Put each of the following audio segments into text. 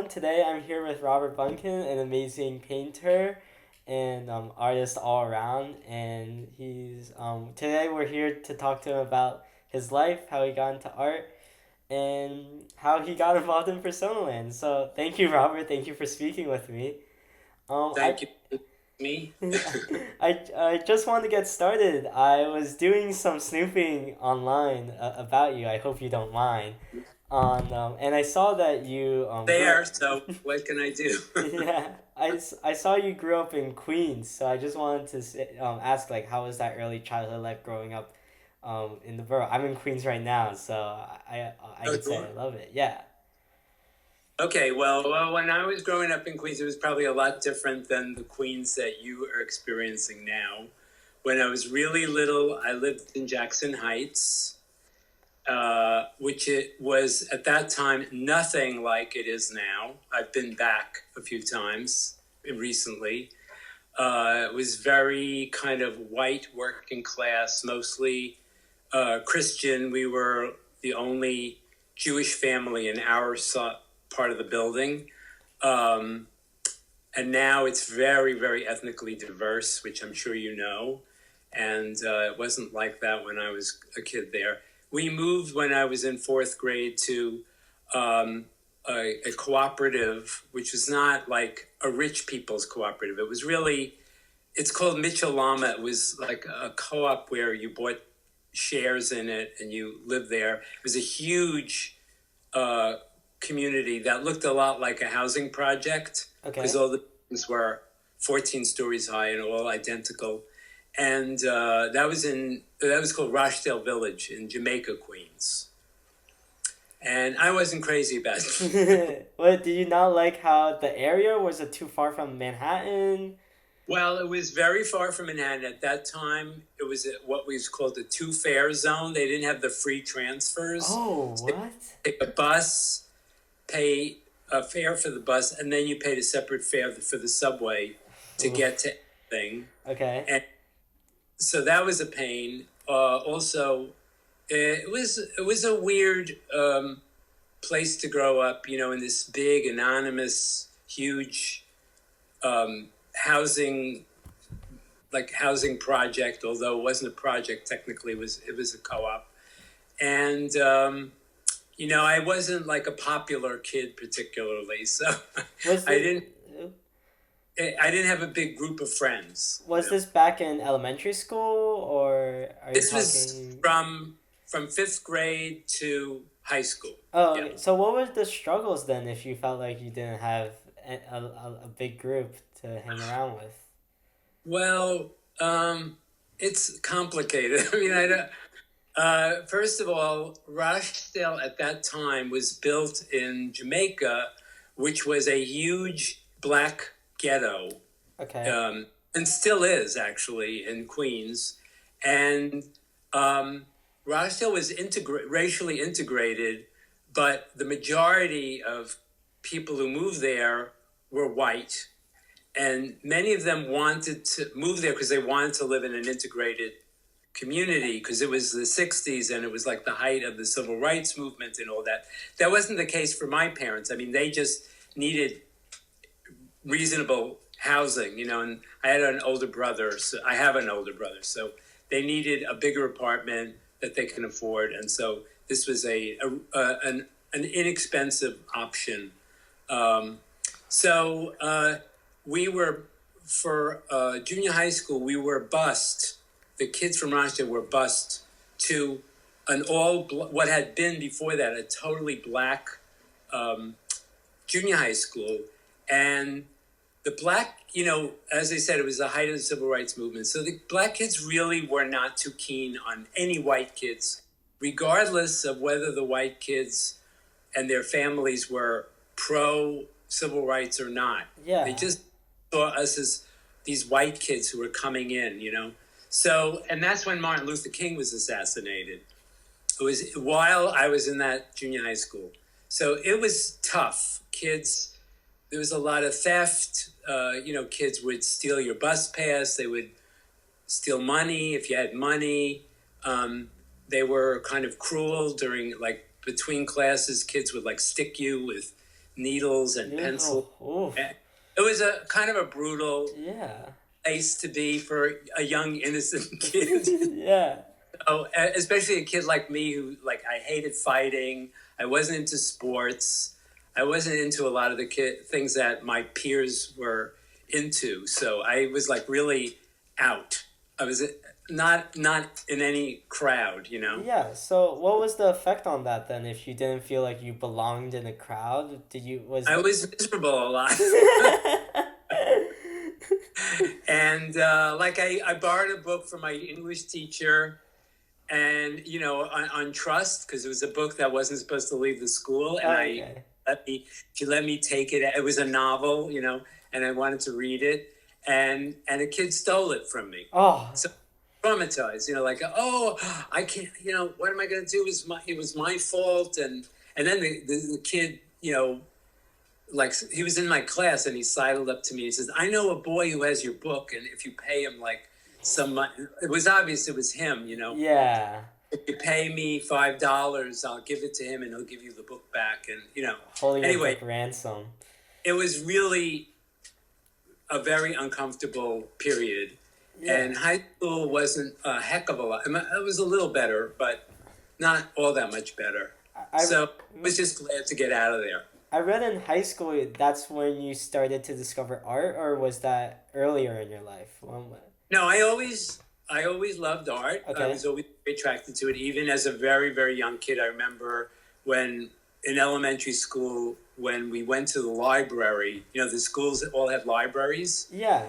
Today I'm here with Robert Bunkin, an amazing painter and artist all around. And today we're here to talk to him about his life, how he got into art, and how he got involved in Persona Land. So thank you, Robert. Thank you for speaking with me. I Thank you. Me? I just wanted to get started. I was doing some snooping online about you. I hope you don't mind. And I saw that you grew There, up. so what can I do? Yeah, I saw you grew up in Queens, so I just wanted to ask like how was that early childhood life growing up in the borough? I'm in Queens right now, so I Oh, could you say are? I love it. Yeah. Okay, well, when I was growing up in Queens, it was probably a lot different than the Queens that you are experiencing now. When I was really little, I lived in Jackson Heights, which it was at that time nothing like it is now. I've been back a few times recently. It was very kind of white working class, mostly Christian. We were the only Jewish family in our part of the building. Um, and now it's very, very ethnically diverse, which I'm sure you know. And it wasn't like that when I was a kid there. We moved when I was in fourth grade to um, a cooperative, which was not like a rich people's cooperative. It was really, it's called Mitchell-Lama. It was like a co-op where you bought shares in it and you lived there. It was a huge uh, community that looked a lot like a housing project because Okay. all the buildings were 14 stories high and all identical. And that was called Rochdale Village in Jamaica, Queens. And I wasn't crazy about it. What did you not like how the area was it too far from Manhattan? Well, it was very far from Manhattan at that time. It was what was called the two fare zone. They didn't have the free transfers. Oh, So what? you take a bus, pay a fare for the bus, and then you paid a separate fare for the subway to get Oof. to anything. Okay. And so that was a pain. Also, it was a weird place to grow up. You know, in this big, anonymous, huge um, housing housing project. Although it wasn't a project technically, it was a co-op. And I wasn't like a popular kid particularly, so Was I the didn't I didn't have a big group of friends. Was this back in elementary school or are you This was talking? from fifth grade to high school. Oh, Yeah. okay. So what were the struggles then if you felt like you didn't have a big group to hang around with? Well, it's complicated. I mean, I don't. First of all, Rochdale at that time was built in Jamaica, which was a huge black ghetto, Okay. and still is actually in Queens. And Rochdale was racially integrated, but the majority of people who moved there were white. And many of them wanted to move there because they wanted to live in an integrated community because it was the 60s and it was like the height of the civil rights movement and all that. That wasn't the case for my parents. I mean, they just needed reasonable housing, and I had an older brother. So I have an older brother. So they needed a bigger apartment that they can afford. And so this was an inexpensive option. Um, so we were, for junior high school, we were bused. The kids from Rochdale were bused to what had been before that a totally black um, junior high school. And the black, as I said, it was the height of the civil rights movement. So the black kids really were not too keen on any white kids, regardless of whether the white kids and their families were pro civil rights or not. They Yeah. just saw us as these white kids who were coming in. So, and that's when Martin Luther King was assassinated. It was while I was in that junior high school. So it was tough. There was a lot of theft. Kids would steal your bus pass. They would steal money if you had money. They were kind of cruel during, like, between classes. Kids would, like, stick you with needles and Yeah. pencils. Oh, oof. It was a kind of a brutal Yeah. place to be for a young innocent kid. Yeah. So, especially a kid like me who like I hated fighting. I wasn't into sports. I wasn't into a lot of the things that my peers were into. So I was like really out. I was not in any crowd, you know. Yeah. So, what was the effect on that then? If you didn't feel like you belonged in a crowd, did you was I the was miserable a lot. And like I borrowed a book from my English teacher, and on trust, because it was a book that wasn't supposed to leave the school, and Okay. she let me take it. It was a novel, and I wanted to read it, and a kid stole it from me. Oh. So traumatized, like, oh, I can't, what am I going to do? It was my fault. And then the kid, like he was in my class and he sidled up to me. He says, I know a boy who has your book. And if you pay him like some money, it was obvious it was him. Yeah. If you pay me $5, I'll give it to him and he'll give you the book back. And, Holding your anyway, book ransom. it was really a very uncomfortable period. Yeah. And high school wasn't a heck of a lot. It was a little better, but not all that much better. So I was just glad to get out of there. I read in high school that's when you started to discover art, or was that earlier in your life? No, I always loved art. I Okay. was always attracted to it, even as a very, very young kid. I remember when in elementary school, when we went to the library, the schools all had libraries. Yeah.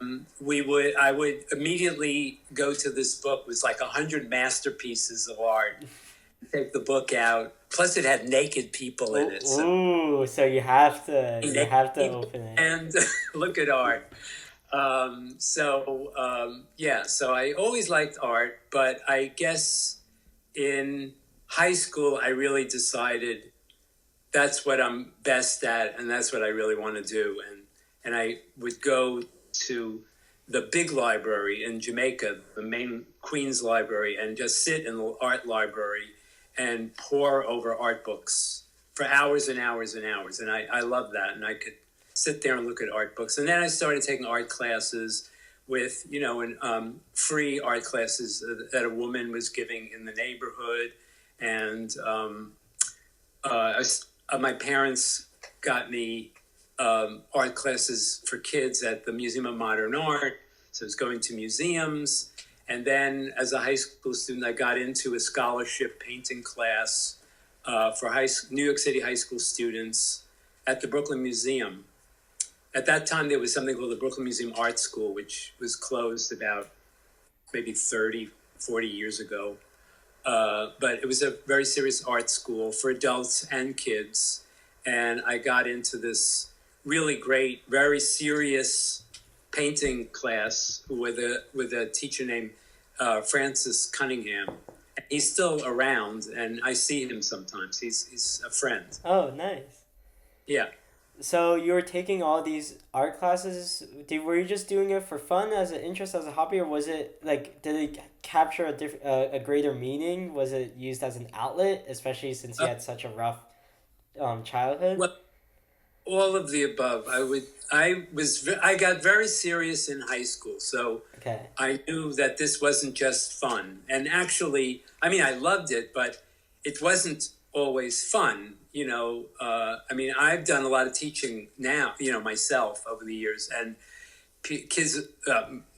I would immediately go to this book. It was like 100 masterpieces of art. Take the book out. Plus, it had naked people in it. So Ooh, so you have to naked people open it. and look at art. Yeah. So I always liked art, but I guess in high school I really decided that's what I'm best at, and that's what I really want to do. And I would go to the big library in Jamaica, the main Queens Library, and just sit in the art library and pore over art books for hours and hours and hours. And I love that. And I could sit there and look at art books. And then I started taking art classes with, free art classes that a woman was giving in the neighborhood. And my parents got me art classes for kids at the Museum of Modern Art. So I was going to museums. And then as a high school student, I got into a scholarship painting class for New York City high school students at the Brooklyn Museum. At that time, there was something called the Brooklyn Museum Art School, which was closed about maybe 30, 40 years ago. But it was a very serious art school for adults and kids. And I got into this really great, very serious painting class with a teacher named Francis Cunningham. He's still around, and I see him sometimes. He's a friend. Oh, nice. Yeah. So you were taking all these art classes. Were you just doing it for fun, as an interest, as a hobby, or was it like did it capture a greater meaning? Was it used as an outlet, especially since you had such a rough childhood? Well, all of the above. I got very serious in high school, so Okay. I knew that this wasn't just fun. And actually, I mean, I loved it, but it wasn't always fun. I've done a lot of teaching now, myself over the years, and kids,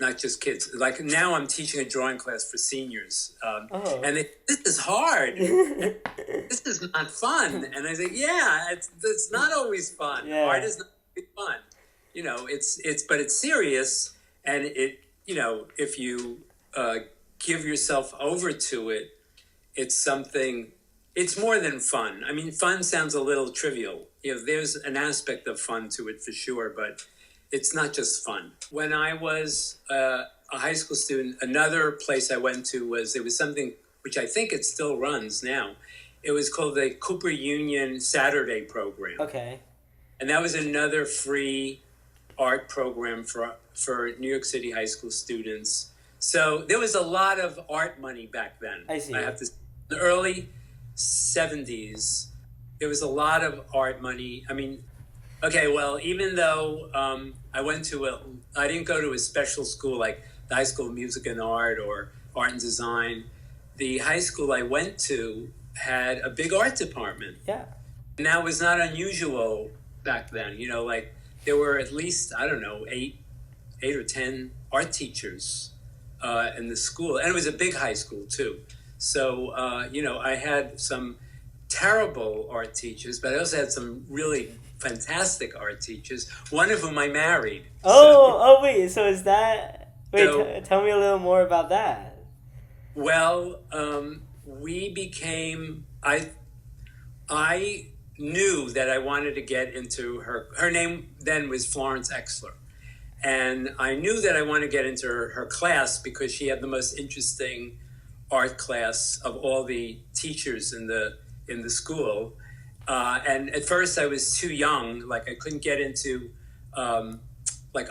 not just kids. Like now, I'm teaching a drawing class for seniors, Oh. and this is hard. This is not fun. And I say, yeah, it's not always fun. Yeah. Art is not always fun. But it's serious, and if you give yourself over to it, it's something. It's more than fun. I mean, fun sounds a little trivial. There's an aspect of fun to it for sure, but it's not just fun. When I was a high school student, another place I went to there was something which I think it still runs now. It was called the Cooper Union Saturday program. Okay. And that was another free art program for New York City high school students. So there was a lot of art money back then. I see. I have to. The early 70s, there was a lot of art money. I mean, okay, well, even though I didn't go to a special school like the High School of Music and Art or Art and Design. The high school I went to had a big art department. Yeah. And that was not unusual back then. Like there were at least, I don't know, eight or 10 art teachers in the school. And it was a big high school, too. So, I had some terrible art teachers, but I also had some really fantastic art teachers, one of whom I married. Wait. So is that? Wait, So tell me a little more about that. well, we became, I knew that I wanted to get into her name then was Florence Exler. And I knew that I wanted to get into her class because she had the most interesting art class of all the teachers in the school. And at first, I was too young; like I couldn't get into like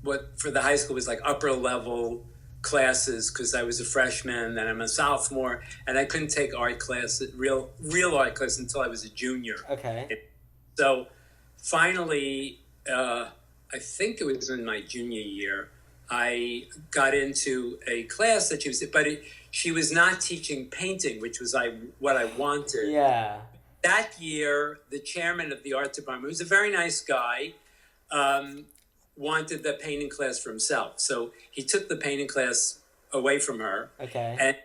what for the high school was like upper level classes because I was a freshman and I'm a sophomore, and I couldn't take art class, real art class, until I was a junior. Okay. So finally, I think it was in my junior year, I got into a class that she was not teaching painting, which was what I wanted. Yeah. That year, the chairman of the art department, who was a very nice guy, um, wanted the painting class for himself. So he took the painting class away from her. Okay.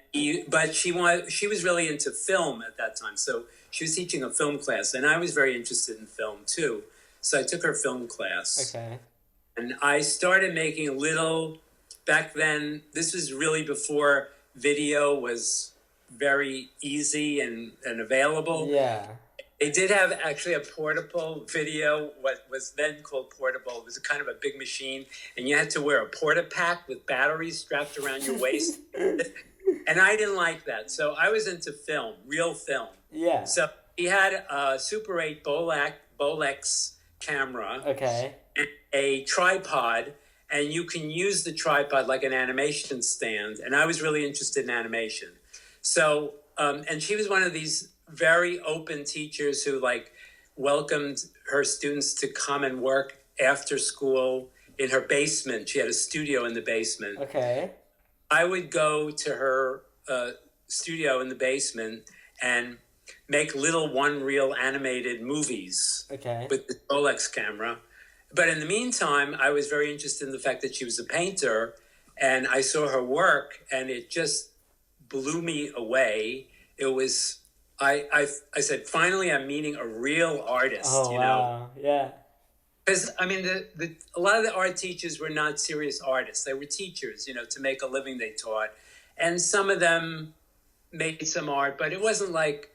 But she was really into film at that time. So she was teaching a film class, and I was very interested in film too. So I took her film class. Okay. And I started making back then, this was really before video was very easy and available. Yeah. They did have actually a portable video, what was then called portable. It was a kind of a big machine, and you had to wear a porta-pack with batteries strapped around your waist. And I didn't like that. So I was into film, real film. Yeah. So he had a Super 8 Bolex camera. Okay. And a tripod, and you can use the tripod like an animation stand. And I was really interested in animation. So, and she was one of these very open teachers who like welcomed her students to come and work after school in her basement. She had a studio in the basement. Okay. I would go to her studio in the basement and make little one-reel animated movies. Okay. With the Bolex camera. But in the meantime, I was very interested in the fact that she was a painter, and I saw her work, and it just blew me away. It was, I said, finally, I'm meeting a real artist. Oh, wow. Yeah. Because I mean, a lot of the art teachers were not serious artists; they were teachers. To make a living, they taught, and some of them made some art, but it wasn't like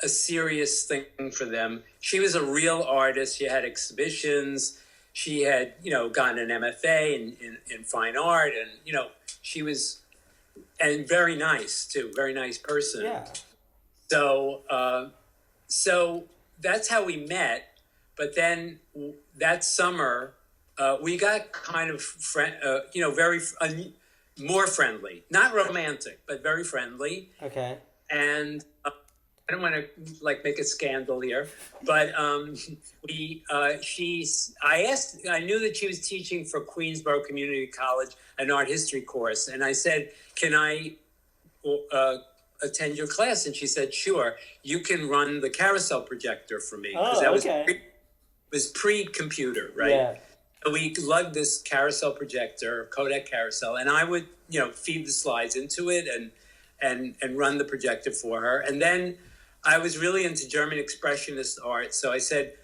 a serious thing for them. She was a real artist. She had exhibitions. She had, gotten an MFA in fine art, and she was, and very nice too, very nice person. Yeah. So that's how we met. But then that summer, we got kind of very more friendly, not romantic, but very friendly. Okay. And I don't want to make a scandal here, but I knew that she was teaching for Queensborough Community College an art history course, and I said, "Can I attend your class?" And she said, "Sure. You can run the carousel projector for me." Oh, that okay. was pre-computer, right? Yeah. So we lugged this carousel projector, Kodak carousel, and I would feed the slides into it and run the projector for her, and then I was really into German Expressionist art, so I said,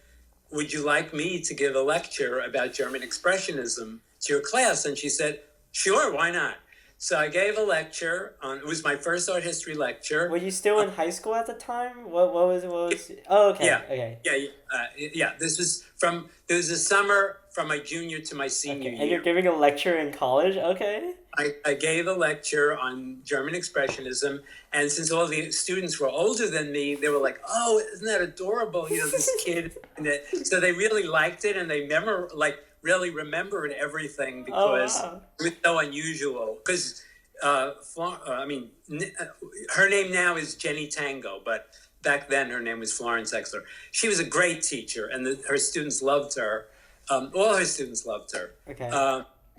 "Would you like me to give a lecture about German Expressionism to your class?" And she said, "Sure, why not?" So I gave a lecture it was my first art history lecture. Were you still in high school at the time? What was? Oh, okay. Yeah. Okay. Yeah. This was the summer from my junior to my senior year. And you're giving a lecture in college? Okay. I gave a lecture on German Expressionism, and since all the students were older than me, they were like, "Oh, isn't that adorable? This kid." So they really liked it, and they really remembered everything because it was so unusual. Because, her name now is Jenny Tango, but back then her name was Florence Exler. She was a great teacher, and her students loved her. All her students loved her. Okay.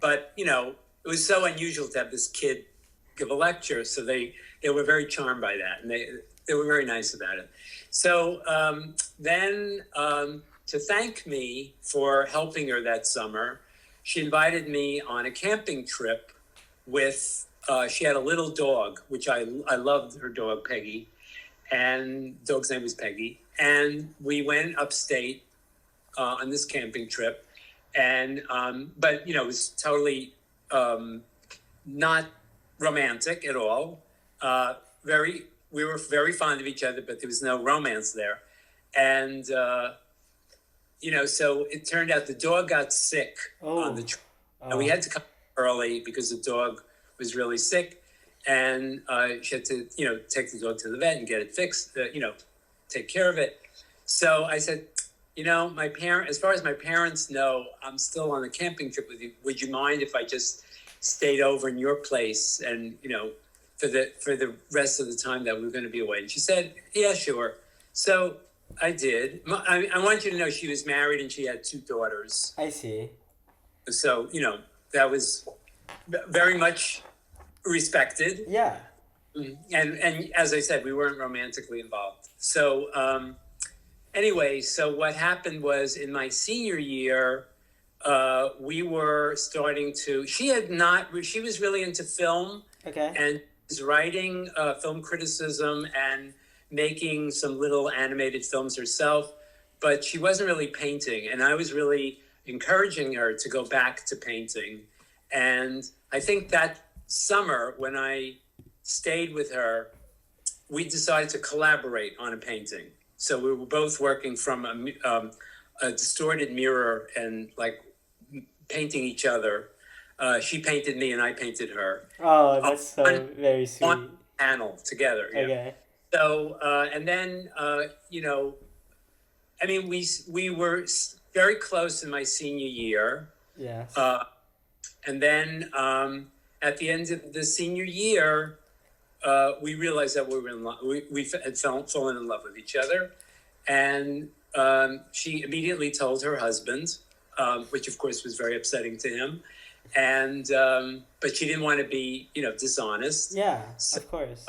But it was so unusual to have this kid give a lecture, so they were very charmed by that, and they were very nice about it. So then, to thank me for helping her that summer, she invited me on a camping trip with. She had a little dog, which I loved her dog Peggy, and the dog's name was Peggy. And we went upstate on this camping trip, and but it was totally not romantic at all. We were very fond of each other, but there was no romance there. And so it turned out the dog got sick on the trip, and we had to come early because the dog was really sick, and she had to take the dog to the vet and get it fixed, take care of it. So I said, as far as my parents know, I'm still on the camping trip with you. Would you mind if I just stayed over in your place and for the rest of the time that we were going to be away? And she said, yeah, sure. So I did. I want you to know she was married and she had 2 daughters. I see. So that was very much respected. Yeah. And as I said, we weren't romantically involved. So anyway, so what happened was in my senior year, we were starting to. She was really into film. Okay. And was writing film criticism and making some little animated films herself, but she wasn't really painting. And I was really encouraging her to go back to painting. And I think that summer when I stayed with her, we decided to collaborate on a painting. So we were both working from a distorted mirror and painting each other. She painted me and I painted her. Oh, that's so very sweet. On panel together. Yeah. Okay. So and then we were very close in my senior year. Yes. And then at the end of the senior year, we realized that we were in love. We had fallen in love with each other, and she immediately told her husband, which of course was very upsetting to him, and but she didn't want to be dishonest. Yeah, of course.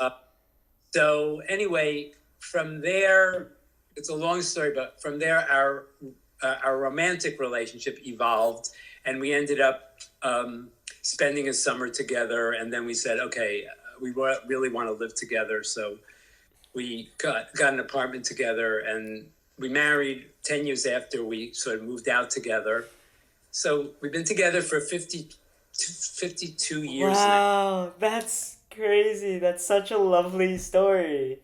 So anyway, from there, it's a long story, but from there our romantic relationship evolved, and we ended up spending a summer together. And then we said, okay, we really want to live together. So we got an apartment together, and we married 10 years after we sort of moved out together. So we've been together for 52 years now. Wow, that's crazy. That's such a lovely story.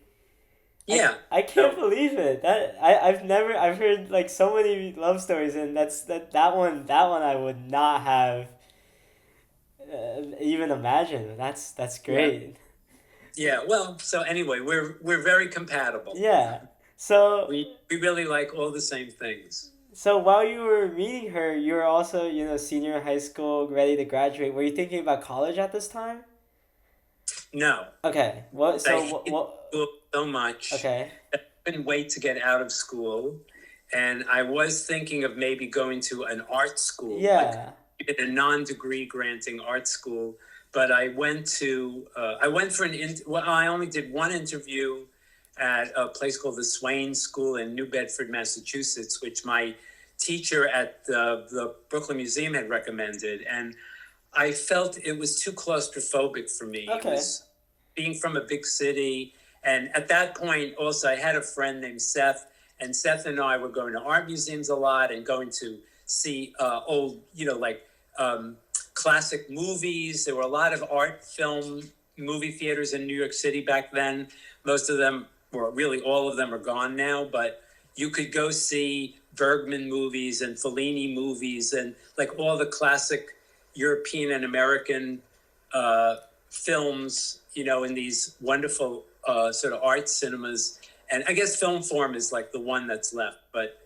Yeah. I can't believe it. I've heard so many love stories, and that one I would not have even imagined. That's great. Yeah. Well, so anyway, we're very compatible. Yeah. So we really like all the same things. So while you were meeting her, you were also, senior in high school, ready to graduate. Were you thinking about college at this time? No. Okay. What? I hated school so much. Okay. I couldn't wait to get out of school, and I was thinking of maybe going to an art school. Yeah. A non-degree granting art school, but I went for I only did one interview at a place called the Swain School in New Bedford, Massachusetts, which my teacher at the Brooklyn Museum had recommended. And I felt it was too claustrophobic for me. Okay. It was being from a big city. And at that point, also, I had a friend named Seth, and Seth and I were going to art museums a lot and going to see old, classic movies. There were a lot of art film movie theaters in New York City back then. Most of them, or really all of them, are gone now, but you could go see Bergman movies and Fellini movies and all the classic European and American films, in these wonderful sort of art cinemas. And I guess Film Forum is the one that's left, but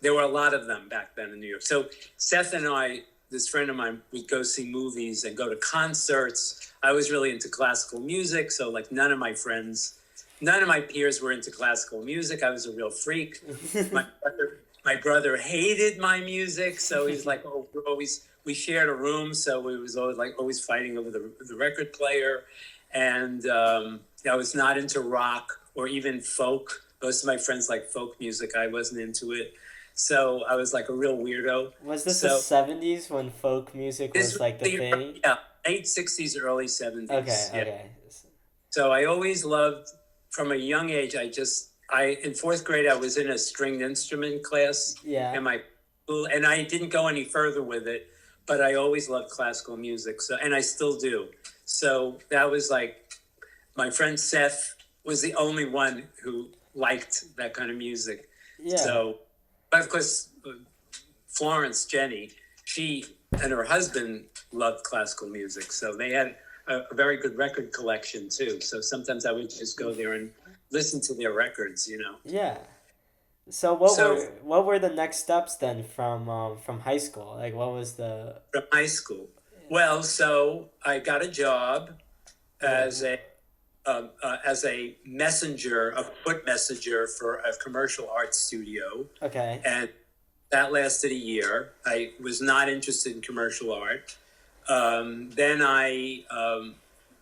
there were a lot of them back then in New York. So Seth and I, this friend of mine, would go see movies and go to concerts. I was really into classical music, so none of my friends none of my peers were into classical music. I was a real freak. My brother hated my music, so he's like, oh, we shared a room, so we was always fighting over the record player, and I was not into rock or even folk. Most of my friends like folk music. I wasn't into it, so I was like a real weirdo. Was this the So 70s when folk music this was was like the thing? yeah, late '60s, early Okay, '70s. Yeah. okay. So I always loved, from a young age, in fourth grade, I was in a stringed instrument class Yeah. in my school, and I didn't go any further with it, but I always loved classical music. So, and I still do. So that was like, my friend Seth was the only one who liked that kind of music. Yeah. So, but of course, Florence, Jenny, she and her husband loved classical music. So they had a very good record collection too. So sometimes I would just go there and listen to their records, you know. Yeah. So So what were the next steps then from high school? Like what was the from high school, well, so I got a job yeah. as a messenger, a foot messenger for a commercial art studio, Okay. and that lasted a year. I was not interested in commercial art. Then I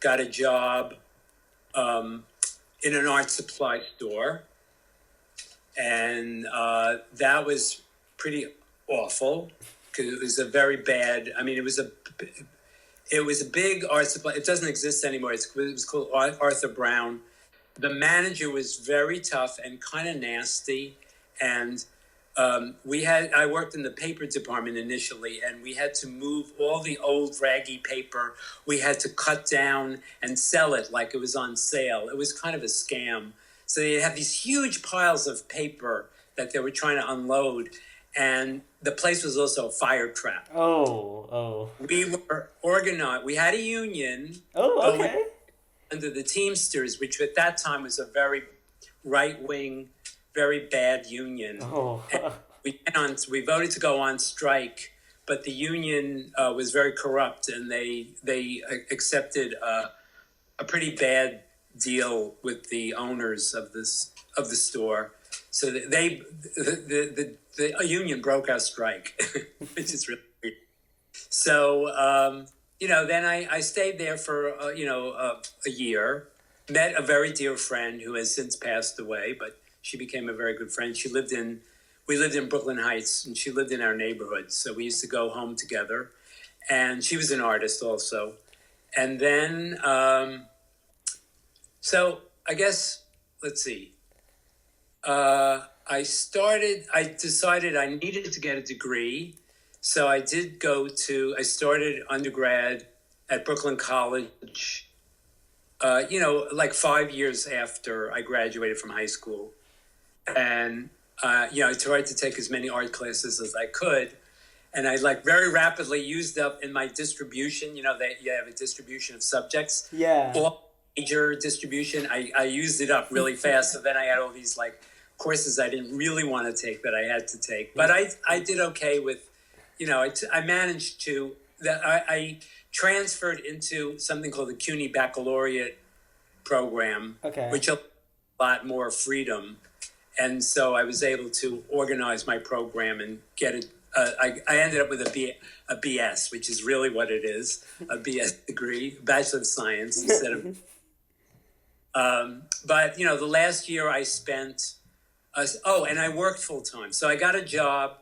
got a job um, in an art supply store, and that was pretty awful because it was a very bad. I mean, it was a big art supply. It doesn't exist anymore. It was called Arthur Brown. The manager was very tough and kind of nasty, and I worked in the paper department initially, and we had to move all the old raggy paper. We had to cut down and sell it like it was on sale. It was kind of a scam. So they have these huge piles of paper that they were trying to unload, and the place was also a fire trap. Oh, oh. We were organized. We had a union, Oh, but we okay. under the Teamsters, which at that time was a very right wing, very bad union. Oh. And we voted to go on strike, but the union was very corrupt, and they accepted a pretty bad deal with the owners of the store. So the union broke our strike, which is really weird. So then I stayed there for a year. Met a very dear friend who has since passed away, but she became a very good friend. We lived in Brooklyn Heights, and she lived in our neighborhood. So we used to go home together. And she was an artist also. And then, so I guess, let's see. I decided I needed to get a degree. So I started undergrad at Brooklyn College, like 5 years after I graduated from high school. And, I tried to take as many art classes as I could. And I very rapidly used up in my distribution, that you have a distribution of subjects. Yeah. All major distribution, I used it up really fast. So then I had all these courses I didn't really want to take that I had to take. But I did okay with, I managed to, I transferred into something called the CUNY Baccalaureate program, Okay. which a lot more freedom. And so I was able to organize my program and get it. I ended up with a BS, which is really what it is, a BS degree, Bachelor of Science instead of. But the last year I spent. And I worked full time, so I got a job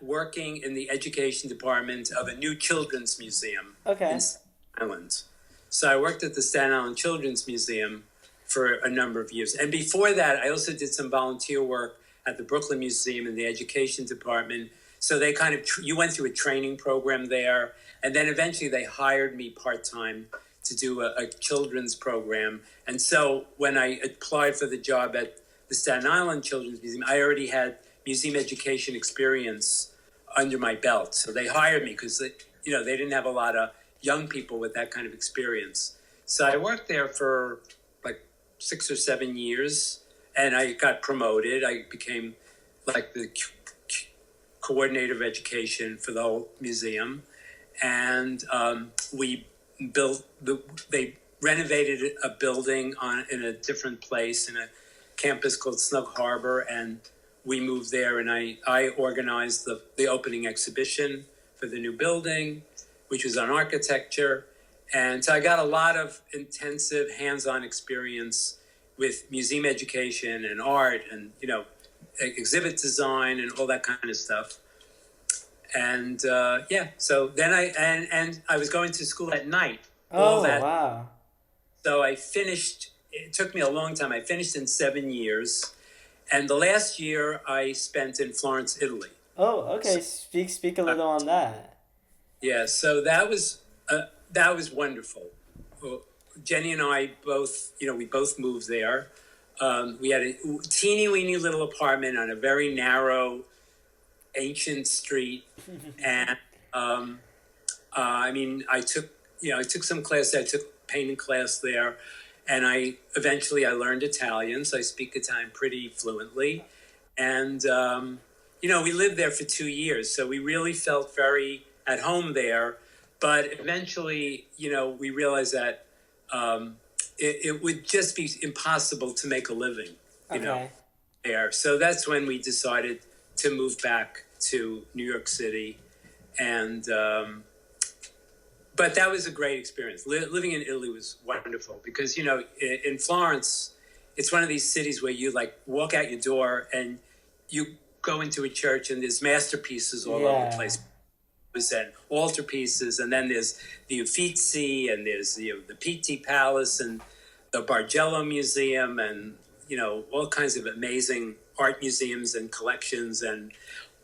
working in the education department of a new children's museum Okay. in Staten Island. So I worked at the Staten Island Children's Museum for a number of years. And before that, I also did some volunteer work at the Brooklyn Museum in the education department. So they you went through a training program there. And then eventually they hired me part-time to do a children's program. And so when I applied for the job at the Staten Island Children's Museum, I already had museum education experience under my belt. So they hired me because they didn't have a lot of young people with that kind of experience. So I worked there for 6 or 7 years, and I got promoted. I became the coordinator of education for the whole museum, and we built they renovated a building in a different place in a campus called Snug Harbor, and we moved there, and I organized the opening exhibition for the new building, which was on architecture. And so I got a lot of intensive hands-on experience with museum education and art and, exhibit design and all that kind of stuff. And so then and I was going to school at night, all Oh, that. wow. So I finished, it took me a long time. I finished in 7 years. And the last year I spent in Florence, Italy. Oh, So, okay. Speak a uh, little on that. yeah, so that was wonderful. Well, Jenny and I both, we both moved there. We had a teeny weeny little apartment on a very narrow, ancient street, and I took some class. I took painting class there, and I learned Italian, so I speak Italian pretty fluently, and we lived there for 2 years, so we really felt very at home there. But eventually, we realized that it would just be impossible to make a living, you know, Okay. there. So that's when we decided to move back to New York City, and but that was a great experience. Living in Italy was wonderful because in Florence, it's one of these cities where you like walk out your door and you go into a church and there's masterpieces all over the Yeah. place and altarpieces, and then there's the Uffizi, and there's the Pitti Palace and the Bargello Museum, and all kinds of amazing art museums and collections and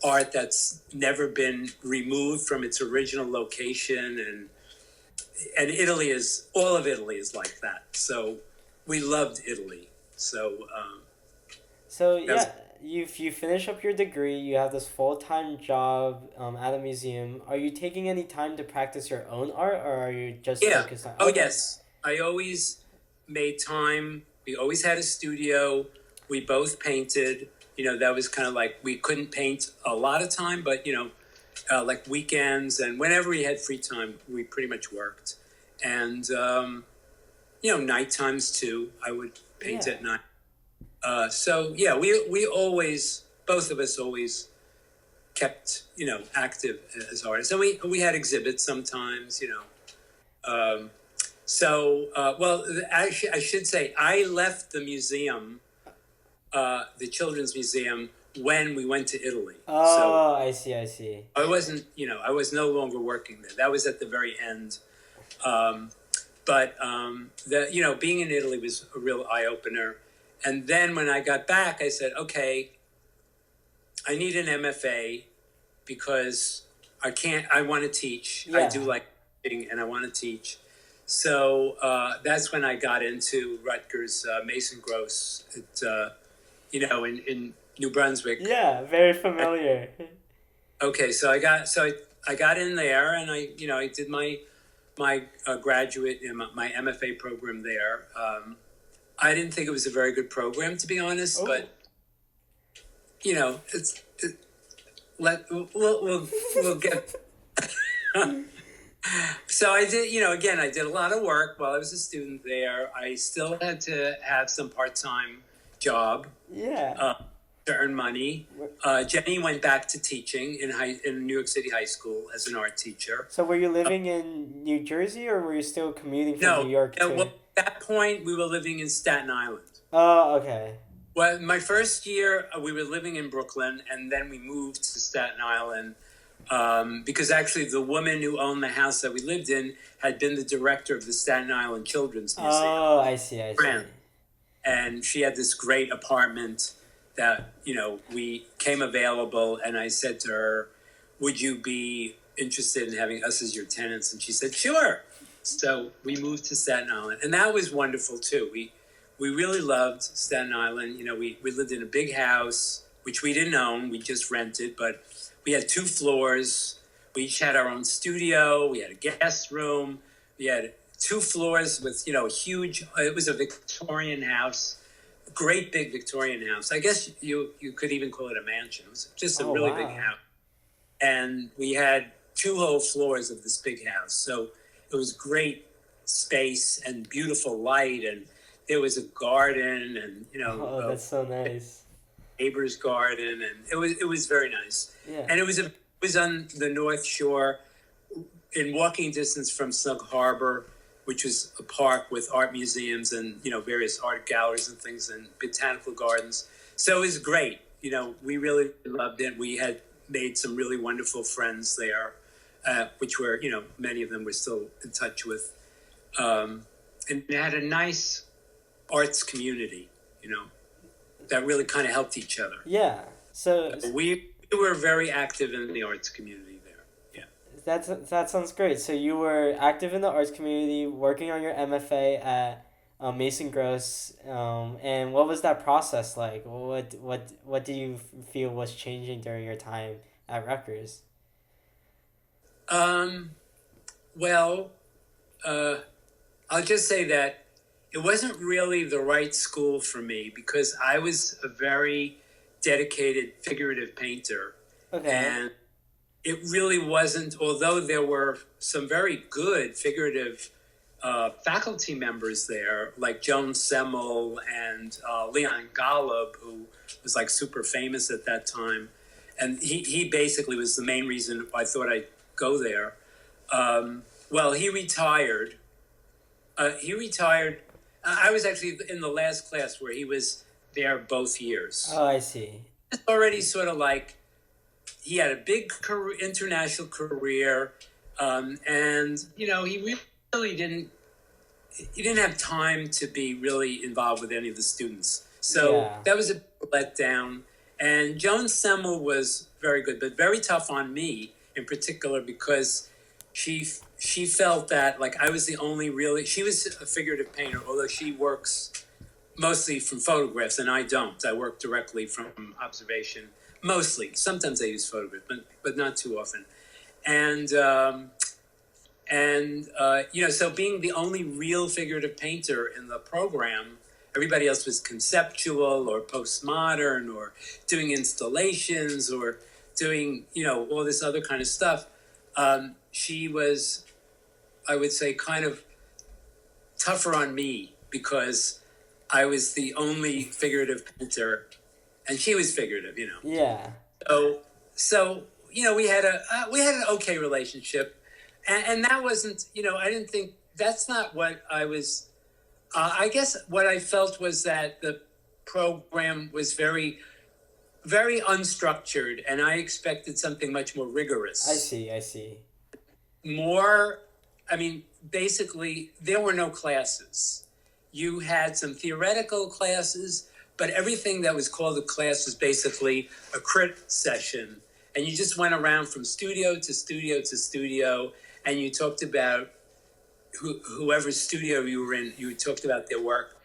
art that's never been removed from its original location, and Italy is all of Italy is like that. So we loved Italy. So So that was yeah, you finish up your degree. You have this full-time job at a museum. Are you taking any time to practice your own art, or are you just yeah. focused on? Oh Okay. yes, I always made time. We always had a studio. We both painted. That was kind of like we couldn't paint a lot of time, but like weekends and whenever we had free time, we pretty much worked. And night times too. I would paint Yeah. at night. So yeah, we always, both of us always kept active as artists, and we had exhibits sometimes. Um, well, actually, I should say I left the museum, the children's museum, when we went to Italy. So Oh, I see. I see. I was no longer working there. That was at the very end. Um, but being in Italy was a real eye opener. And then when I got back, I said, okay, I need an MFA because I want to teach. I do Yeah. like teaching and I want to teach. So that's when I got into Rutgers Mason Gross, in New Brunswick. Yeah. Very familiar. Okay, so I got in there, and I did my graduate my MFA program there. I didn't think it was a very good program, to be honest, Oh. but it's we'll get. So I did, again, I did a lot of work while I was a student there. I still had to have some part-time job Yeah. uh, to earn money. Jenny went back to teaching in New York City high school as an art teacher. So were you living in New Jersey, or were you still commuting from New No, York no, well, to? at that point we were living in Staten Island. Oh, okay. Well, my first year we were living in Brooklyn, and then we moved to Staten Island because actually the woman who owned the house that we lived in had been the director of the Staten Island Children's Museum. Oh, I see. I see. Friend. And she had this great apartment that we came available, and I said to her, would you be interested in having us as your tenants? And she said sure. So we moved to Staten Island, and that was wonderful too. We really loved Staten Island. We lived in a big house which we didn't own, we just rented, but we had 2 floors. We each had our own studio. We had a guest room. We had 2 floors with huge. It was a Victorian house, great big Victorian house. I guess you could even call it a mansion. It was just a Oh, really big wow. house, and we had 2 whole floors of this big house. So it was great space and beautiful light, and there was a garden, and Oh, that's so nice. neighbor's garden, and it was very nice. Yeah. And it was on the North Shore, in walking distance from Snug Harbor, which was a park with art museums and various art galleries and things and botanical gardens. So it was great. We really loved it. We had made some really wonderful friends there, which were many of them we're still in touch with, and it had a nice arts community. That really kind of helped each other. Yeah. So We were very active in the arts community there. Yeah. that sounds great. So you were active in the arts community, working on your MFA at Mason Gross, and what was that process like? What do you feel was changing during your time at Rutgers? Um, well, uh, I'll just say that it wasn't really the right school for me because I was a very dedicated figurative painter. Okay. And it really wasn't, although there were some very good figurative faculty members there, like Joan Semmel and Leon Golub, who was like super famous at that time. And he basically was the main reason I thought I'd go there. Well, he retired. He retired. I was actually in the last class where he was there both years. Oh, I see. It's already sort of like he had a big career, international career, and he really didn't. He didn't have time to be really involved with any of the students, so Yeah. that was a letdown. And Joan Semmel was very good, but very tough on me in particular because she felt that like I was the only really. She was a figurative painter, although she works mostly from photographs, and I don't. I work directly from observation, mostly. Sometimes I use photographs, but not too often. And so being the only real figurative painter in the program, everybody else was conceptual or postmodern or doing installations or doing all this other kind of stuff. She was, I would say, kind of tougher on me because I was the only figurative painter, and she was figurative. Yeah. So we had an okay relationship, and that wasn't I didn't think that's not what I was. I guess what I felt was that the program was very, very unstructured, and I expected something much more rigorous. I see. I see. More, I mean, basically, there were no classes. You had some theoretical classes, but everything that was called a class was basically a crit session. And you just went around from studio to studio to studio, and you talked about whoever's studio you were in, you talked about their work,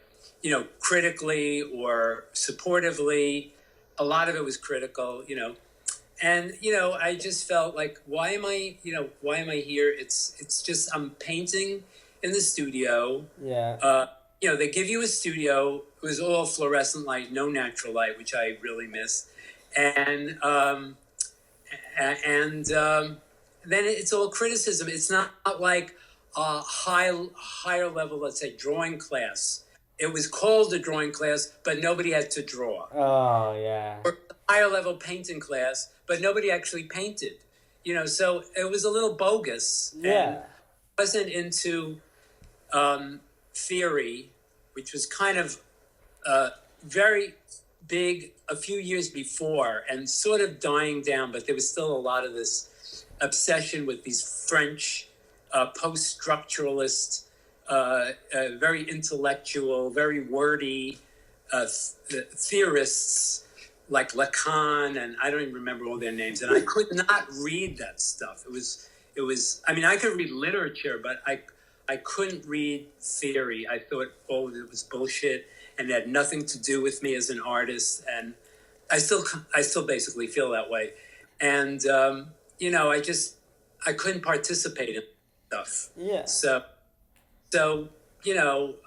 critically or supportively. A lot of it was critical. And I just felt like, why am I here? It's just I'm painting in the studio. Yeah. They give you a studio. It was all fluorescent light, no natural light, which I really missed. And then it's all criticism. It's not like a higher level, let's say, drawing class. It was called a drawing class, but nobody had to draw. Oh, yeah. Or a higher level painting class, but nobody actually painted. So it was a little bogus. Yeah. And wasn't into theory, which was kind of very big a few years before and sort of dying down, but there was still a lot of this obsession with these French post-structuralist, very intellectual, very wordy theorists like Lacan, and I don't even remember all their names, and I could not read that stuff. It was. I mean, I could read literature, but I couldn't read theory. I thought all of it was bullshit and it had nothing to do with me as an artist, and I still basically feel that way. And I couldn't participate in stuff. Yeah. So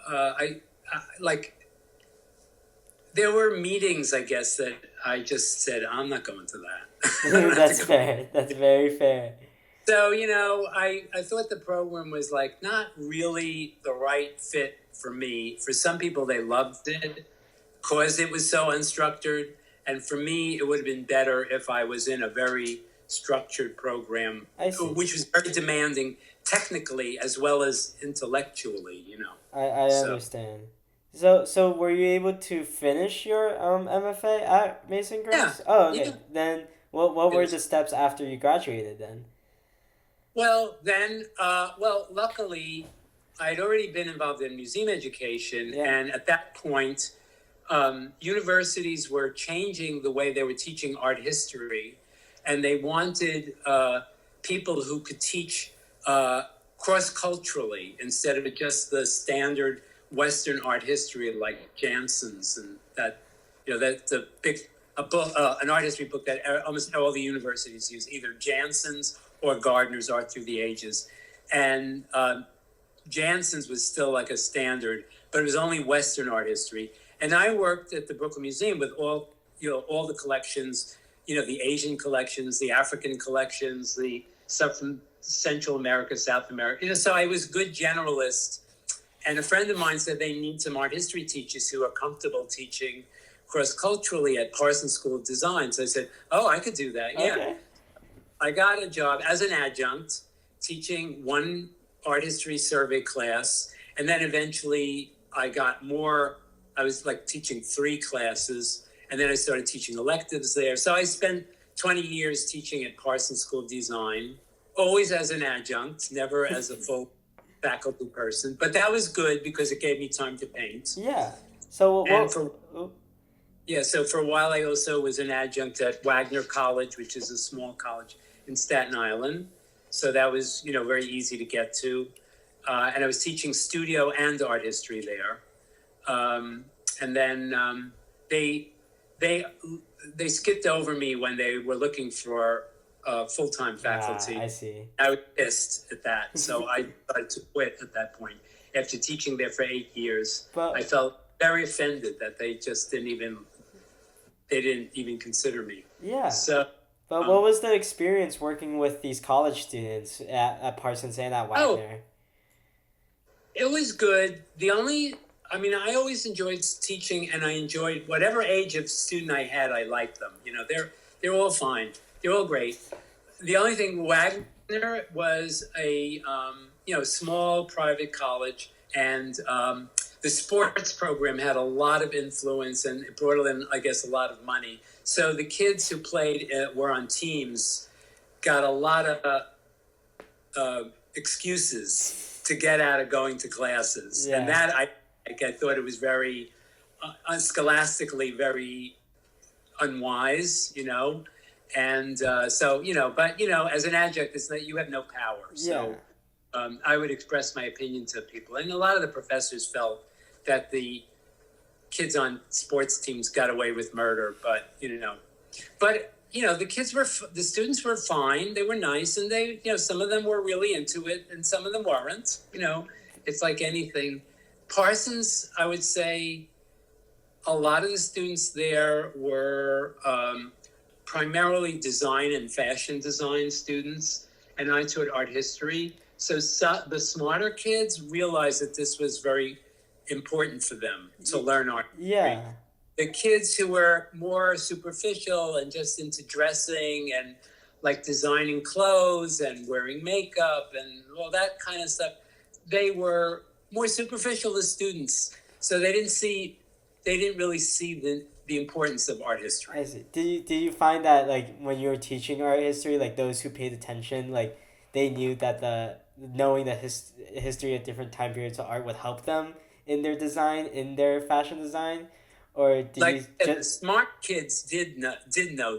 I like. There were meetings, I guess, that I just said, I'm not going to that. That's fair. That's very fair. So, I thought the program was like not really the right fit for me. For some people, they loved it because it was so unstructured. And for me, it would have been better if I was in a very structured program, I see. which was very demanding technically as well as intellectually. I So, understand. So were you able to finish your MFA at Mason yeah, Gross? Oh, yeah. okay. Then what were the steps after you graduated then? Well, then, luckily, I'd already been involved in museum education. Yeah. And at that point, universities were changing the way they were teaching art history, and they wanted people who could teach cross culturally instead of just the standard Western art history like Jansen's and that. That's a big a book, an art history book that almost all the universities use, either Jansen's or Gardner's Art Through the Ages, and Jansen's was still like a standard, but it was only Western art history. And I worked at the Brooklyn Museum with all the collections, the Asian collections, the African collections, the stuff from Central America, South America. So I was a good generalist. And a friend of mine said they need some art history teachers who are comfortable teaching cross-culturally at Parsons School of Design. So I said, oh, I could do that. Yeah. Okay. I got a job as an adjunct teaching one art history survey class. And then eventually I was like teaching 3 classes. And then I started teaching electives there. So I spent 20 years teaching at Parsons School of Design, always as an adjunct, never as a full faculty person. But that was good because it gave me time to paint. Yeah. So And so for a while, I also was an adjunct at Wagner College, which is a small college in Staten Island. So that was, very easy to get to. And I was teaching studio and art history there. And then they skipped over me when they were looking for full-time faculty. I see. I was pissed at that. So I tried to quit at that point. After teaching there for 8 years, But I felt very offended that they just didn't even consider me. yeah. So, But what was the experience working with these college students at Parsons and at Wagner? it was good. I always enjoyed teaching, and I enjoyed whatever age of student I had. I liked them. They're all fine. They're all great. The only thing, Wagner was a small private college, and the sports program had a lot of influence, and it brought in, I guess, a lot of money. So the kids who were on teams got a lot of excuses to get out of going to classes, and that I thought it was very scholastically very unwise, and but as an adjunct, it's that you have no power. So I would express my opinion to people, and a lot of the professors felt that the kids on sports teams got away with murder, but the students were fine. They were nice, and they, some of them were really into it, and some of them weren't. It's like anything. Parsons, I would say, a lot of the students there were primarily design and fashion design students, and I taught art history. So the smarter kids realized that this was very important for them to learn art. Yeah. The kids who were more superficial and just into dressing and like designing clothes and wearing makeup and all that kind of stuff, they were more superficial as students. So they didn't really see the importance of art history. I see. Did you find that like when you were teaching art history, like those who paid attention, like they knew that knowing the history of different time periods of art would help them in their design, in their fashion design, or did the smart kids did know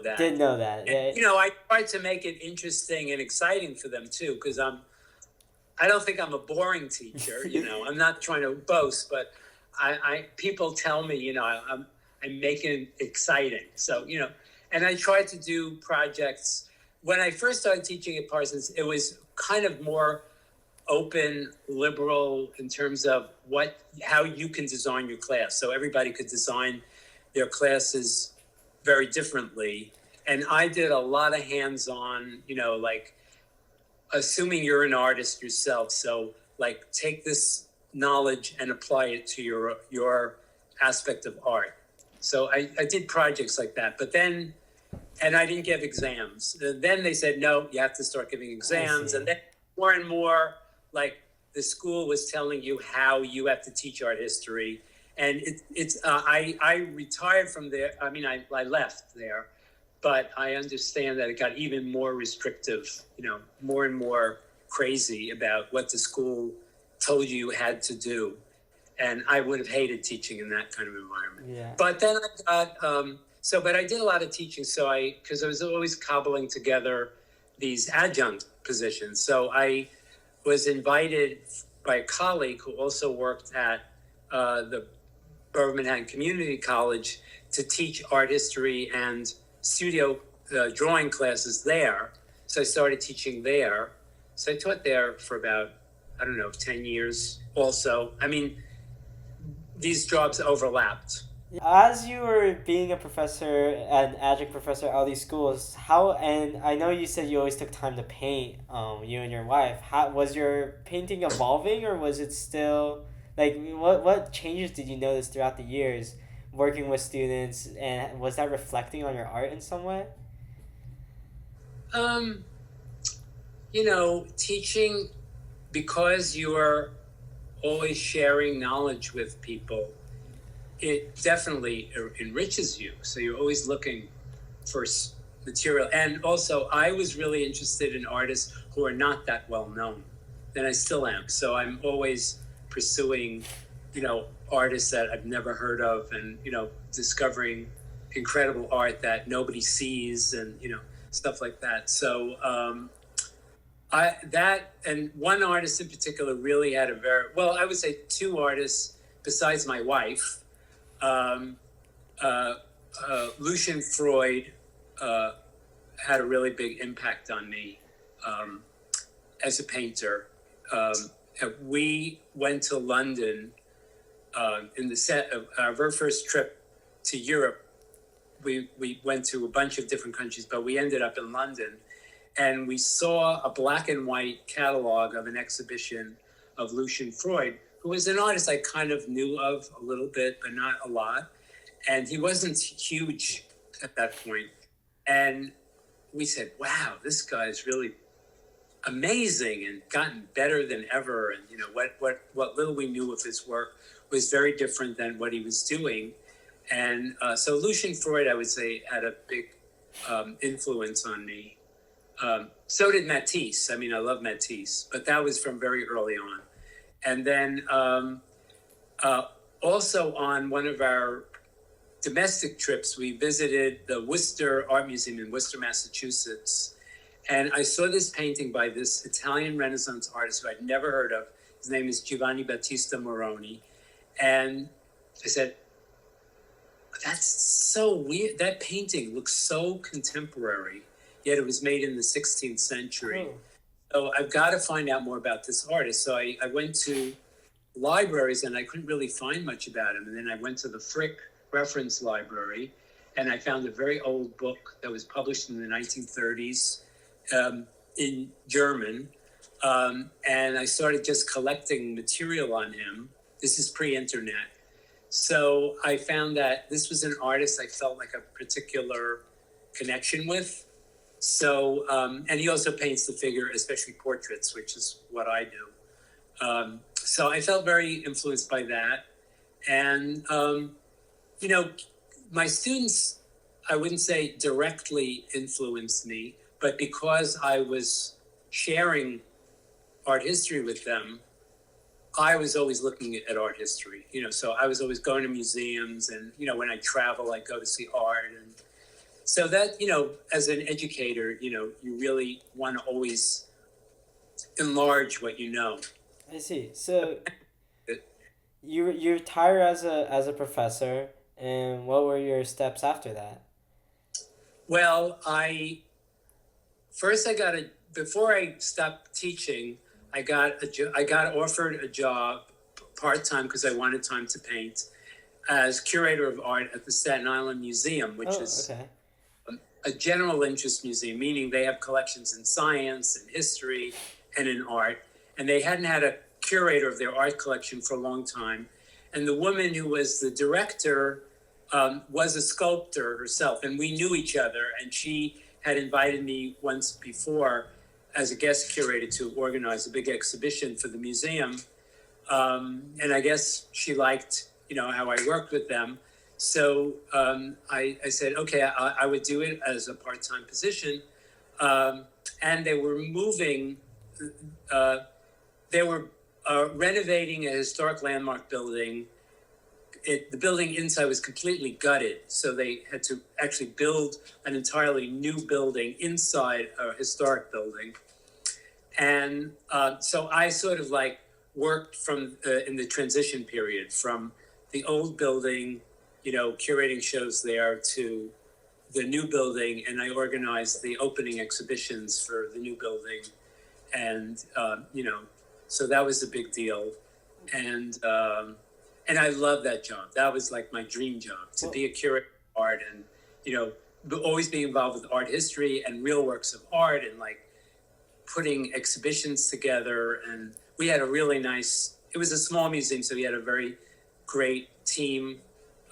that. Did know that. And, I tried to make it interesting and exciting for them too, because I don't think I'm a boring teacher. I'm not trying to boast, but I people tell me, I'm making it exciting. So, and I tried to do projects. When I first started teaching at Parsons, it was kind of more open, liberal in terms of how you can design your class. So everybody could design their classes very differently. And I did a lot of hands-on, assuming you're an artist yourself. So like take this knowledge and apply it to your aspect of art. So I did projects like that, but then and I didn't give exams. Then they said no, you have to start giving I exams, and see. then more and more like the school was telling you how you have to teach art history. And I retired from there. I mean, I left there, but I understand that it got even more restrictive, more and more crazy about what the school told you had to do. And I would have hated teaching in that kind of environment. Yeah. But then I got, but I did a lot of teaching. Because I was always cobbling together these adjunct positions. So I was invited by a colleague who also worked at the Borough Manhattan Community College to teach art history and studio drawing classes there. So I started teaching there. So I taught there for about, I don't know, 10 years also. I mean, these jobs overlapped. As you were being a professor, an adjunct professor at all these schools, how, and I know you said you always took time to paint, you and your wife. How was your painting evolving, or was it still like what changes did you notice throughout the years working with students, and was that reflecting on your art in some way? Um, Teaching, because you are always sharing knowledge with people, it definitely enriches you. So you're always looking for material. And also, I was really interested in artists who are not that well known, and I still am. So I'm always pursuing, artists that I've never heard of, and discovering incredible art that nobody sees, and stuff like that. So and one artist in particular really had a very well. I would say two artists besides my wife. Um, uh, Lucian Freud uh, had a really big impact on me um, as a painter. Um, we went to London in the set of our very first trip to Europe. We went to a bunch of different countries, but we ended up in London, and we saw a black and white catalog of an exhibition of Lucian Freud, who was an artist I kind of knew of a little bit, but not a lot. And he wasn't huge at that point. And we said, wow, this guy is really amazing and gotten better than ever. And what little we knew of his work was very different than what he was doing. And so Lucian Freud, I would say, had a big influence on me. So did Matisse. I mean, I love Matisse, but that was from very early on. And then also on one of our domestic trips, we visited the Worcester Art Museum in Worcester, Massachusetts. And I saw this painting by this Italian Renaissance artist who I'd never heard of. His name is Giovanni Battista Moroni. And I said, that's so weird. That painting looks so contemporary, yet it was made in the 16th century. Oh, So I've got to find out more about this artist. So I went to libraries and I couldn't really find much about him. And then I went to the Frick Reference Library and I found a very old book that was published in the 1930s in German. And I started just collecting material on him. This is pre-internet. So I found that this was an artist I felt like a particular connection with. So, and he also paints the figure, especially portraits, which is what I do. So I felt very influenced by that. And, my students, I wouldn't say directly influenced me, but because I was sharing art history with them, I was always looking at art history, so I was always going to museums and, when I travel, I go to see art. And so that, as an educator, you really want to always enlarge what you know. I see. So you retired as a professor, and what were your steps after that? Well, I got before I stopped teaching, I got offered a job part-time because I wanted time to paint as curator of art at the Staten Island Museum, which Oh, is okay. a general interest museum, meaning they have collections in science and history and in art. And they hadn't had a curator of their art collection for a long time. And the woman who was the director was a sculptor herself, and we knew each other. And she had invited me once before as a guest curator to organize a big exhibition for the museum. And I guess she liked, how I worked with them. So I said, okay, I would do it as a part-time position. And they were moving, they were renovating a historic landmark building. The building inside was completely gutted. So they had to actually build an entirely new building inside a historic building. And so I sort of like worked from in the transition period from the old building, curating shows there, to the new building. And I organized the opening exhibitions for the new building. And, so that was a big deal. And I love that job. That was like my dream job, to be a curator of art and, always being involved with art history and real works of art and like putting exhibitions together. And we had a really nice, it was a small museum, so we had a very great team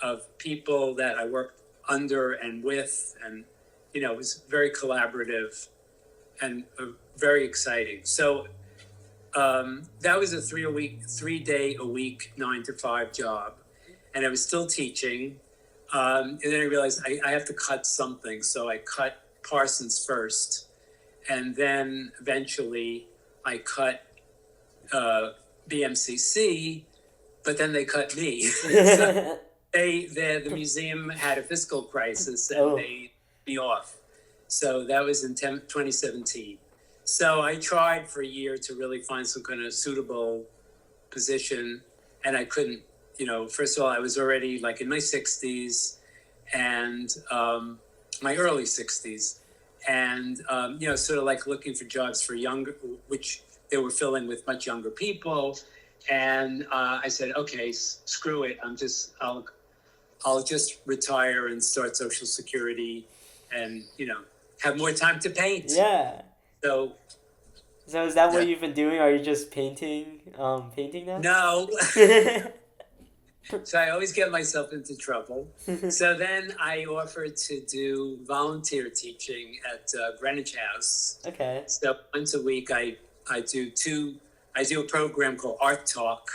of people that I worked under and with. And, it was very collaborative and very exciting. So that was a 3 day a week, 9 to 5 job. And I was still teaching. And then I realized I have to cut something. So I cut Parsons first. And then eventually I cut BMCC, but then they cut me. So the museum had a fiscal crisis and they laid me off. So that was in 2017. So I tried for a year to really find some kind of suitable position, and I couldn't. First of all, I was already like in my 60s and my early 60s, and sort of like looking for jobs for younger, which they were filling with much younger people. And I said, okay, screw it. I'll just retire and start Social Security, and have more time to paint. Yeah. So is that what you've been doing? Are you just painting now? No. So I always get myself into trouble. So then I offered to do volunteer teaching at Greenwich House. Okay. So once a week I do a program called Art Talk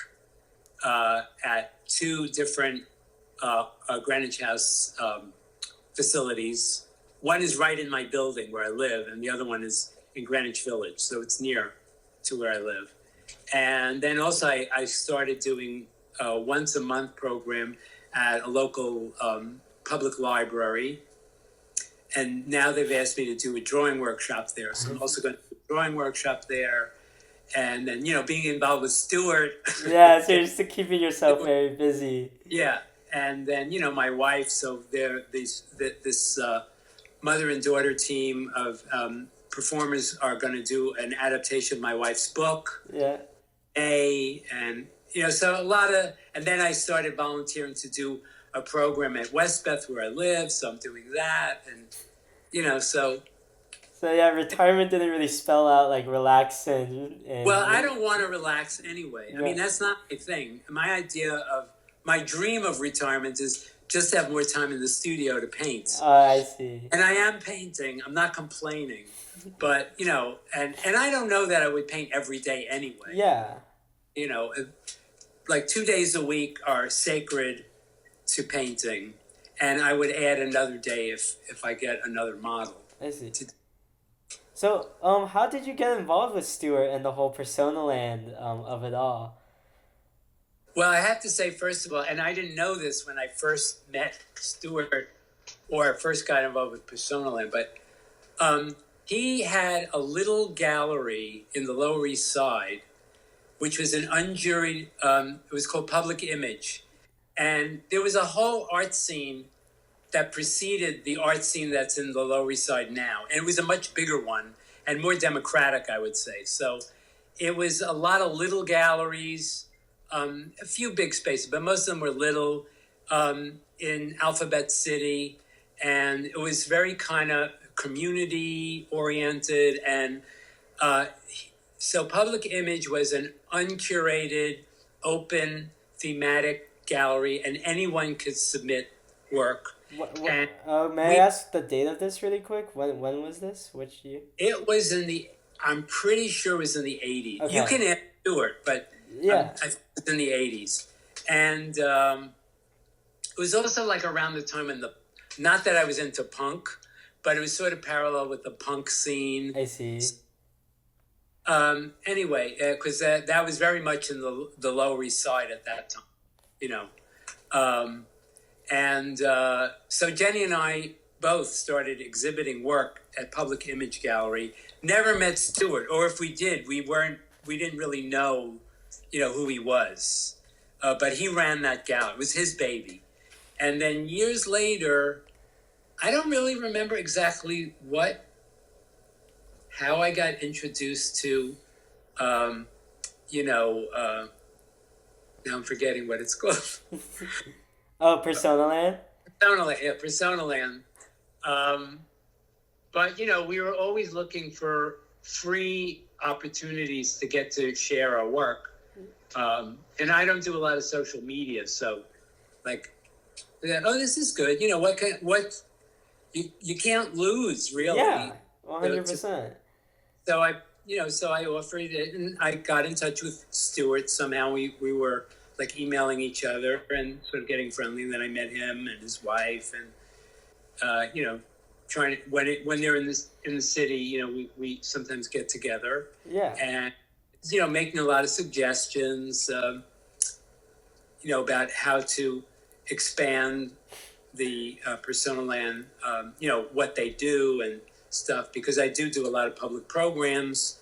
at 2 different Greenwich House facilities. One is right in my building where I live, and the other one is in Greenwich Village, so it's near to where I live. And then also I started doing a once a month program at a local public library. And now they've asked me to do a drawing workshop there. So I'm also going to do a drawing workshop there. And then, being involved with Stuart. Yeah, so you're just keeping yourself very busy. Yeah. And then, my wife, so this mother and daughter team of performers are going to do an adaptation of my wife's book. Yeah. And so a lot of, and then I started volunteering to do a program at Westbeth where I live. So I'm doing that. And, so. So yeah, retirement didn't really spell out like relax and well, I don't want to relax anyway. I mean, that's not my thing. My dream of retirement is just to have more time in the studio to paint. I see. And I am painting. I'm not complaining. But, and I don't know that I would paint every day anyway. Yeah. Like 2 days a week are sacred to painting. And I would add another day if I get another model. I see. So, how did you get involved with Stuart and the whole Persona Land of it all? Well, I have to say, first of all, and I didn't know this when I first met Stuart or first got involved with Persona Land, but he had a little gallery in the Lower East Side, which was an unjuried, it was called Public Image. And there was a whole art scene that preceded the art scene that's in the Lower East Side now. And it was a much bigger one and more democratic, I would say. So it was a lot of little galleries, a few big spaces, but most of them were little, in Alphabet City. and it was very kind of community oriented. And uh, so Public Image was an uncurated, open, thematic gallery, and anyone could submit work. And May I we, ask the date of this really quick? When was this? Which year? it was in the, I'm pretty sure it was in the 80s. You Okay. can add Stewart, but Yeah. I think it was in the 80s. And it was also like around the time when not that I was into punk, but it was sort of parallel with the punk scene. I see. Anyway, because that was very much in the Lower East Side at that time, you know. Um, and so Jenny and I both started exhibiting work at Public Image Gallery. Never met Stewart, or if we did, we didn't really know, who he was. But he ran that gallery. It was his baby. And then years later, I don't really remember exactly how I got introduced to, um, now I'm forgetting what it's called. Oh, Persona Land. Persona Land, yeah, Persona Land. Um, but we were always looking for free opportunities to get to share our work. And I don't do a lot of social media, so like, this is good. What you can't lose really. Yeah, 100%. So I offered it, and I got in touch with Stuart. Somehow we were like emailing each other and sort of getting friendly. And then I met him and his wife, and trying to, when they're in the city, we sometimes get together. Yeah. And making a lot of suggestions, about how to expand the Persona Land, what they do and stuff, because I do a lot of public programs,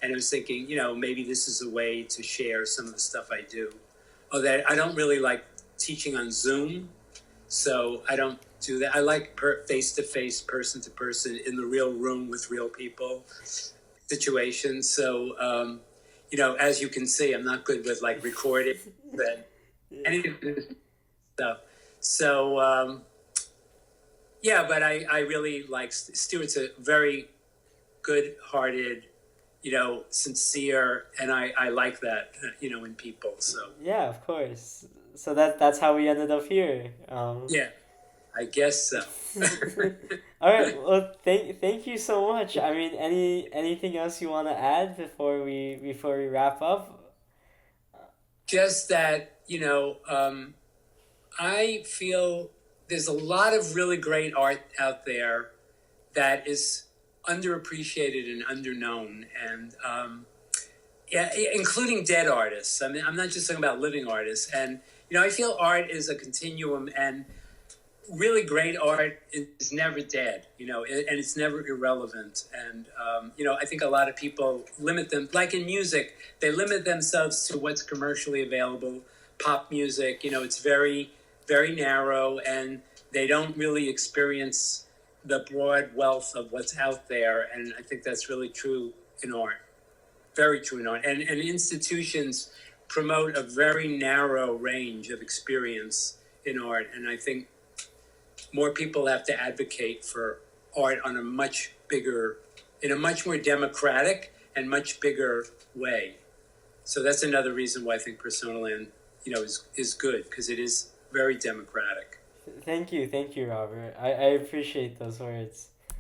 and I was thinking, maybe this is a way to share some of the stuff I do. Oh, that I don't really like teaching on Zoom, so I don't do that. I like face-to-face, person-to-person, in the real room with real people situations. So, as you can see, I'm not good with like recording and anything stuff. So, yeah, but I really like Stuart's a very good-hearted, sincere, and I like that, in people. So Yeah, of course. So that's how we ended up here. yeah, I guess so. All right. Well, thank you so much. I mean, anything else you want to add before we wrap up? Just that, I feel there's a lot of really great art out there that is underappreciated and underknown, and yeah, including dead artists. I mean, I'm not just talking about living artists. And I feel art is a continuum, and really great art is never dead, and it's never irrelevant. And I think a lot of people limit them, like in music, they limit themselves to what's commercially available. Pop music, it's very, very narrow, and they don't really experience the broad wealth of what's out there. And I think that's really true in art, very true in art. And institutions promote a very narrow range of experience in art, and I think more people have to advocate for art on in a much more democratic and much bigger way. So that's another reason why I think Persona Land, is good, because it is very democratic. Thank you, Robert. I appreciate those words.